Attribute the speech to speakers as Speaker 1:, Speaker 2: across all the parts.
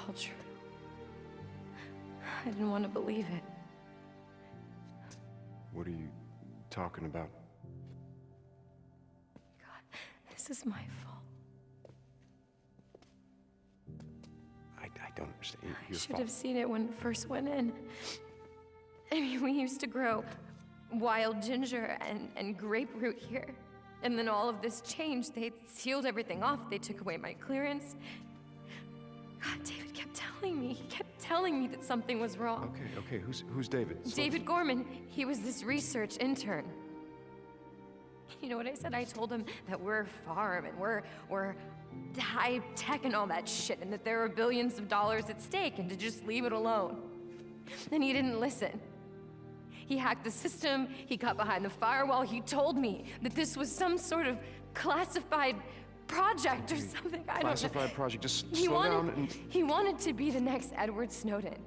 Speaker 1: all true. I didn't want to believe it.
Speaker 2: What are you talking about?
Speaker 1: God, this is my fault.
Speaker 2: I don't understand.
Speaker 1: I should have seen it when it first went in. I mean, we used to grow wild ginger and grapefruit here. And then all of this changed. They sealed everything off. They took away my clearance. God, David kept telling me. He kept telling me that something was wrong.
Speaker 2: Okay. Who's David?
Speaker 1: David Gorman. He was this research intern. You know what I said? I told him that we're a farm and we're high tech and all that shit, and that there are billions of dollars at stake, and to just leave it alone. And he didn't listen. He hacked the system, he got behind the firewall, he told me that this was some sort of classified project or something, I don't know.
Speaker 2: Classified project, just slow down and...
Speaker 1: He wanted to be the next Edward Snowden.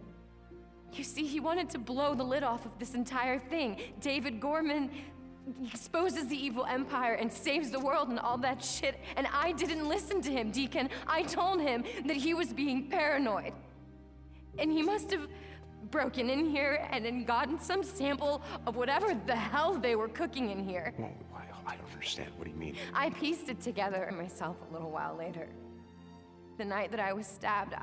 Speaker 1: You see, he wanted to blow the lid off of this entire thing. David Gorman exposes the evil empire and saves the world and all that shit, and I didn't listen to him, Deacon. I told him that he was being paranoid. And he must have broken in here and then gotten some sample of whatever the hell they were cooking in here.
Speaker 2: Whoa, I don't understand. What do you mean?
Speaker 1: I pieced it together myself a little while later. The night that I was stabbed,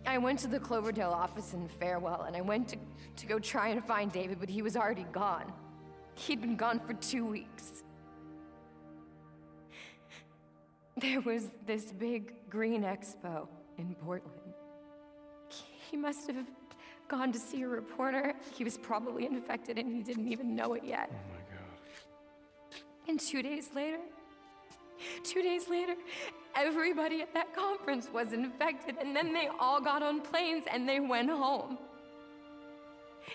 Speaker 1: I went to the Cloverdale office in Farewell, and I went to go try and find David, but he was already gone. He'd been gone for 2 weeks. There was this big green expo in Portland. He must have gone to see a reporter. He was probably infected and he didn't even know it yet.
Speaker 2: Oh my God.
Speaker 1: And 2 days later, everybody at that conference was infected, and then they all got on planes and they went home.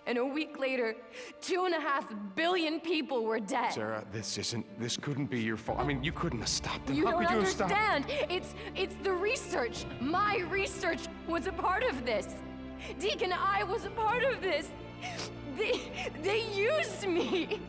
Speaker 1: And a week later, 2.5 billion people were dead.
Speaker 2: Sarah, this couldn't be your fault. I mean, you couldn't have stopped them.
Speaker 1: You
Speaker 2: How
Speaker 1: don't
Speaker 2: could you have stopped?
Speaker 1: understand. It's the research. My research was a part of this. Deacon, I was a part of this. They used me.